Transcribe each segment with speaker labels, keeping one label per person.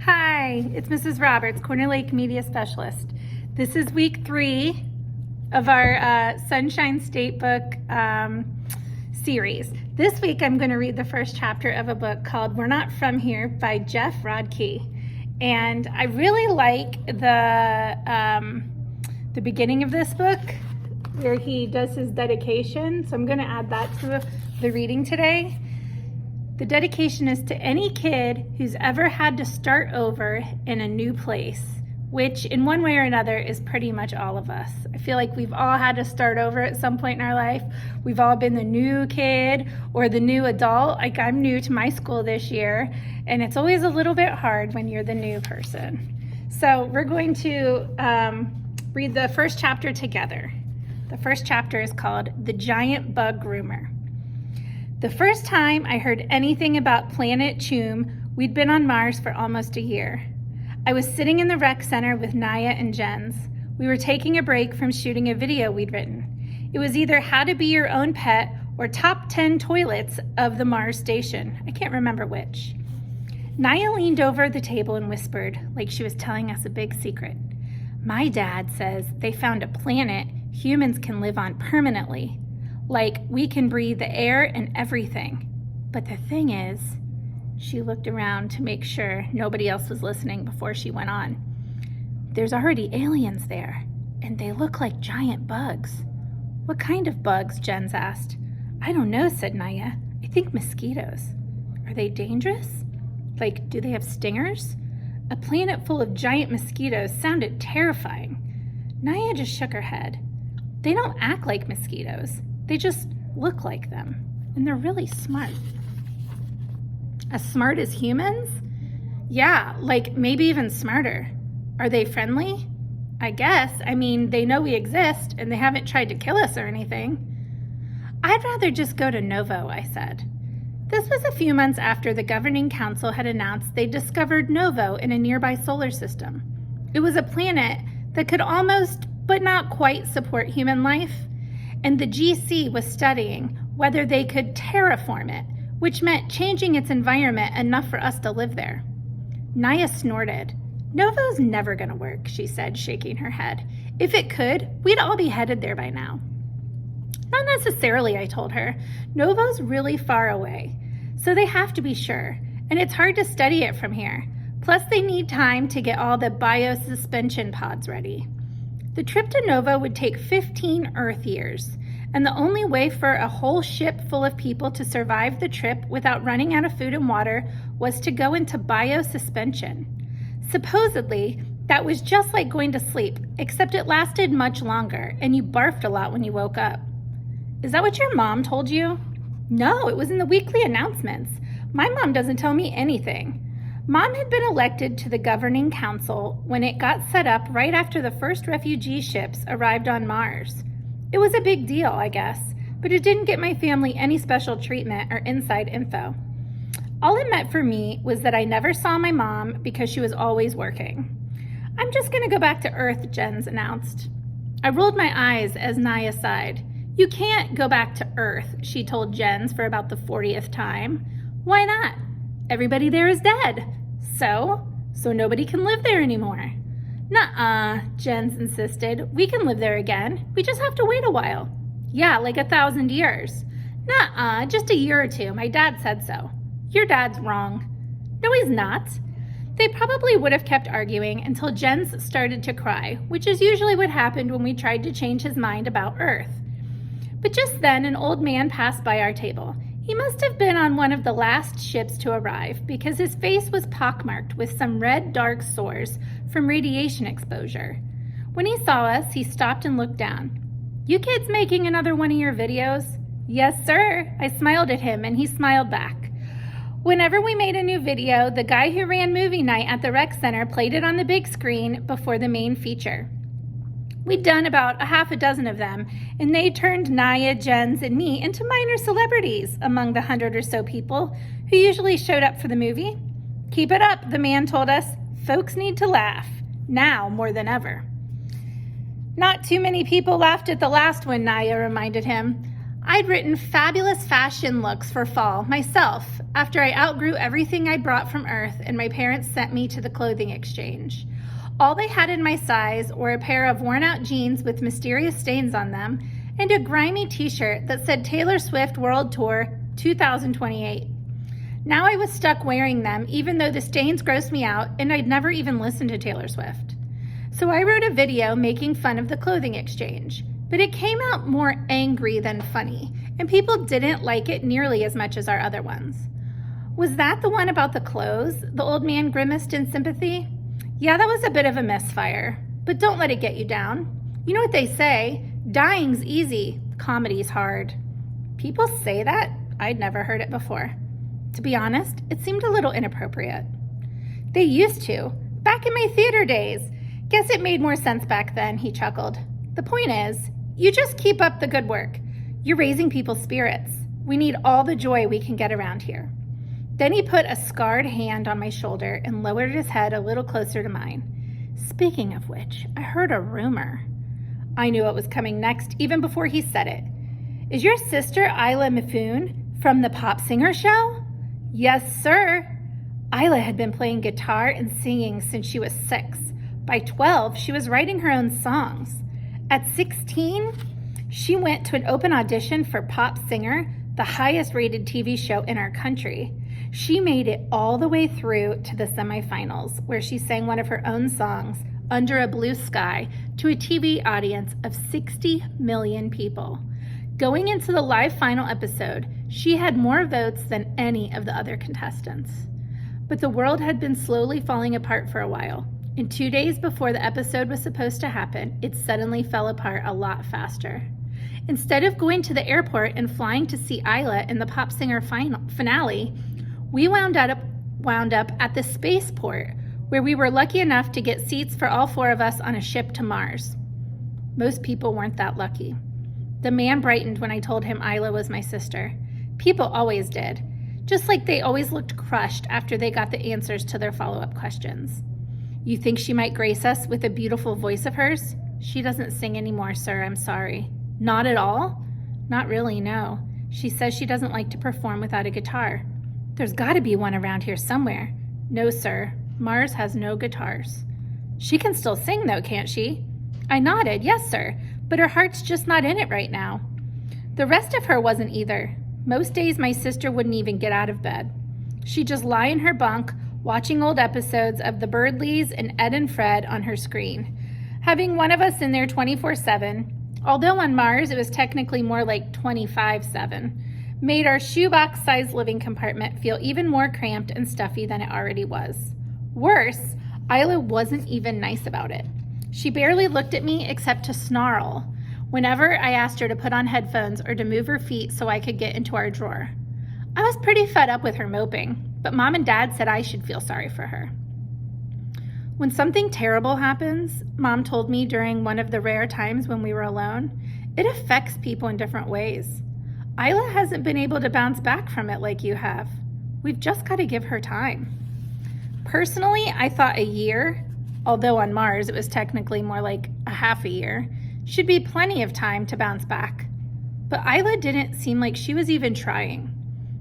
Speaker 1: Hi, it's Mrs. Roberts, Corner Lake Media Specialist. This is week 3 of our Sunshine State book series. This week I'm going to read the first chapter of a book called We're Not From Here by Geoff Rodkey. And I really like the beginning of this book where he does his dedication. So I'm going to add that to the reading today. The dedication is to any kid who's ever had to start over in a new place, which in one way or another is pretty much all of us. I feel like we've all had to start over at some point in our life. We've all been the new kid or the new adult. Like, I'm new to my school this year, and it's always a little bit hard when you're the new person. So we're going to read the first chapter together. The first chapter is called The Giant Bug Groomer. The first time I heard anything about Planet Choom, we'd been on Mars for almost a year. I was sitting in the rec center with Naya and Jens. We were taking a break from shooting a video we'd written. It was either how to be your own pet or top 10 toilets of the Mars station. I can't remember which. Naya leaned over the table and whispered, like she was telling us a big secret. My dad says they found a planet humans can live on permanently. Like, we can breathe the air and everything. But the thing is, she looked around to make sure nobody else was listening before she went on. There's already aliens there, and they look like giant bugs. What kind of bugs? Jens asked. I don't know, said Naya. I think mosquitoes. Are they dangerous? Like, do they have stingers? A planet full of giant mosquitoes sounded terrifying. Naya just shook her head. They don't act like mosquitoes. They just look like them, and they're really smart. As smart as humans? Yeah, like maybe even smarter. Are they friendly? I guess. I mean, they know we exist, and they haven't tried to kill us or anything. I'd rather just go to Novo, I said. This was a few months after the governing council had announced they discovered Novo in a nearby solar system. It was a planet that could almost, but not quite, support human life. And the GC was studying whether they could terraform it, which meant changing its environment enough for us to live there. Naya snorted. Novo's never going to work, she said, shaking her head. If it could, we'd all be headed there by now. Not necessarily, I told her. Novo's really far away, so they have to be sure, and it's hard to study it from here. Plus, they need time to get all the biosuspension pods ready. The trip to Novo would take 15 Earth years, and the only way for a whole ship full of people to survive the trip without running out of food and water was to go into biosuspension. Supposedly, that was just like going to sleep, except it lasted much longer, and you barfed a lot when you woke up. Is that what your mom told you? No, it was in the weekly announcements. My mom doesn't tell me anything. Mom had been elected to the governing council when it got set up right after the first refugee ships arrived on Mars. It was a big deal, I guess, but it didn't get my family any special treatment or inside info. All it meant for me was that I never saw my mom because she was always working. I'm just going to go back to Earth, Jens announced. I rolled my eyes as Naya sighed. You can't go back to Earth, she told Jens for about the 40th time. Why not? Everybody there is dead. So nobody can live there anymore. Nuh-uh, Jens insisted. We can live there again. We just have to wait a while. Yeah, like 1,000 years. Nuh-uh, just a year or two. My dad said so. Your dad's wrong. No, he's not. They probably would have kept arguing until Jens started to cry, which is usually what happened when we tried to change his mind about Earth. But just then, an old man passed by our table. He must have been on one of the last ships to arrive because his face was pockmarked with some red, dark sores from radiation exposure. When he saw us, he stopped and looked down. You kids making another one of your videos? Yes, sir. I smiled at him and he smiled back. Whenever we made a new video, the guy who ran movie night at the rec center played it on the big screen before the main feature. We'd done about a half a dozen of them, and they turned Naya, Jens, and me into minor celebrities among the 100 or so people who usually showed up for the movie. Keep it up, the man told us. Folks need to laugh, now more than ever. Not too many people laughed at the last one, Naya reminded him. I'd written fabulous fashion looks for fall myself after I outgrew everything I'd brought from Earth and my parents sent me to the clothing exchange. All they had in my size were a pair of worn-out jeans with mysterious stains on them and a grimy t-shirt that said Taylor Swift World Tour 2028. Now I was stuck wearing them even though the stains grossed me out and I'd never even listened to Taylor Swift. So I wrote a video making fun of the clothing exchange, but it came out more angry than funny, and people didn't like it nearly as much as our other ones. Was that the one about the clothes? The old man grimaced in sympathy. Yeah, that was a bit of a misfire, but don't let it get you down. You know what they say, dying's easy, comedy's hard. People say that? I'd never heard it before. To be honest, it seemed a little inappropriate. They used to, back in my theater days. Guess it made more sense back then, he chuckled. The point is, you just keep up the good work. You're raising people's spirits. We need all the joy we can get around here. Then he put a scarred hand on my shoulder and lowered his head a little closer to mine. Speaking of which, I heard a rumor. I knew what was coming next even before he said it. Is your sister Isla Mifune from the pop singer show? Yes, sir. Isla had been playing guitar and singing since she was 6. By 12, she was writing her own songs. At 16, she went to an open audition for Pop Singer, the highest rated TV show in our country. She made it all the way through to the semifinals, where she sang one of her own songs, Under a Blue Sky, to a TV audience of 60 million people. Going into the live final episode, she had more votes than any of the other contestants. But the world had been slowly falling apart for a while. And 2 days before the episode was supposed to happen, it suddenly fell apart a lot faster. Instead of going to the airport and flying to see Isla in the Pop Singer finale, we wound up at the spaceport, where we were lucky enough to get seats for all 4 of us on a ship to Mars. Most people weren't that lucky. The man brightened when I told him Isla was my sister. People always did, just like they always looked crushed after they got the answers to their follow-up questions. You think she might grace us with a beautiful voice of hers? She doesn't sing anymore, sir, I'm sorry. Not at all? Not really, no. She says she doesn't like to perform without a guitar. There's gotta be one around here somewhere. No, sir. Mars has no guitars. She can still sing though, can't she? I nodded, yes, sir, but her heart's just not in it right now. The rest of her wasn't either. Most days my sister wouldn't even get out of bed. She'd just lie in her bunk, watching old episodes of the Birdleys and Ed and Fred on her screen. Having one of us in there 24/7, although on Mars it was technically more like 25/7, made our shoebox-sized living compartment feel even more cramped and stuffy than it already was. Worse, Isla wasn't even nice about it. She barely looked at me except to snarl whenever I asked her to put on headphones or to move her feet so I could get into our drawer. I was pretty fed up with her moping, but Mom and Dad said I should feel sorry for her. When something terrible happens, Mom told me during one of the rare times when we were alone, it affects people in different ways. Isla hasn't been able to bounce back from it like you have. We've just got to give her time. Personally, I thought a year, although on Mars it was technically more like a half a year, should be plenty of time to bounce back. But Isla didn't seem like she was even trying.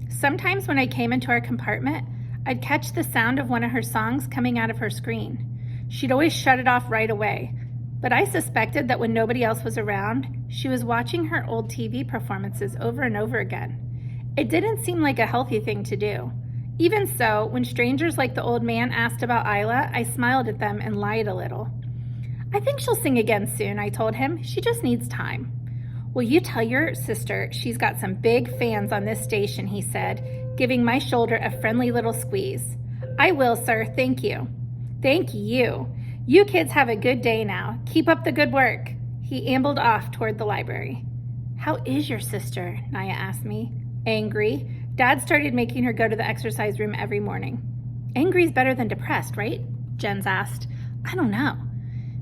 Speaker 1: Sometimes when I came into our compartment, I'd catch the sound of one of her songs coming out of her screen. She'd always shut it off right away, but I suspected that when nobody else was around, she was watching her old TV performances over and over again. It didn't seem like a healthy thing to do. Even so, when strangers like the old man asked about Isla, I smiled at them and lied a little. I think she'll sing again soon, I told him. She just needs time. Will you tell your sister she's got some big fans on this station, he said, giving my shoulder a friendly little squeeze. I will, sir, thank you. Thank you. You kids have a good day now. Keep up the good work. He ambled off toward the library. How is your sister? Naya asked me. Angry. Dad started making her go to the exercise room every morning. Angry's better than depressed, right? Jens asked. I don't know.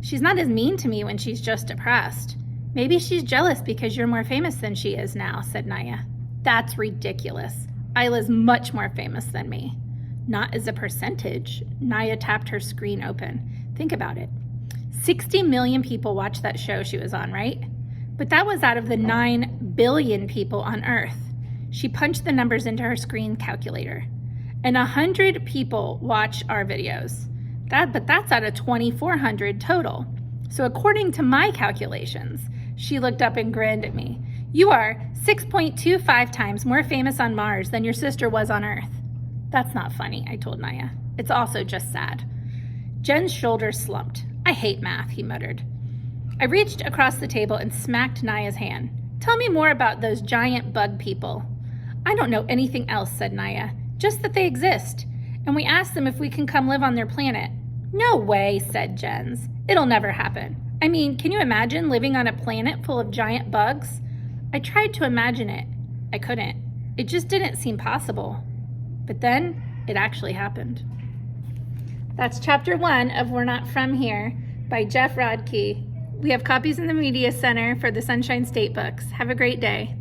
Speaker 1: She's not as mean to me when she's just depressed. Maybe she's jealous because you're more famous than she is now, said Naya. That's ridiculous. Isla's much more famous than me. Not as a percentage. Naya tapped her screen open. Think about it. 60 million people watched that show she was on, right? But that was out of the 9 billion people on Earth. She punched the numbers into her screen calculator. And 100 people watch our videos. But that's out of 2,400 total. So according to my calculations, she looked up and grinned at me. You are 6.25 times more famous on Mars than your sister was on Earth. That's not funny, I told Naya. It's also just sad. Jen's shoulders slumped. I hate math, he muttered. I reached across the table and smacked Naya's hand. Tell me more about those giant bug people. I don't know anything else, said Naya, just that they exist. And we asked them if we can come live on their planet. No way, said Jens. It'll never happen. I mean, can you imagine living on a planet full of giant bugs? I tried to imagine it. I couldn't. It just didn't seem possible. But then it actually happened. That's chapter 1 of We're Not From Here by Geoff Rodkey. We have copies in the Media Center for the Sunshine State books. Have a great day.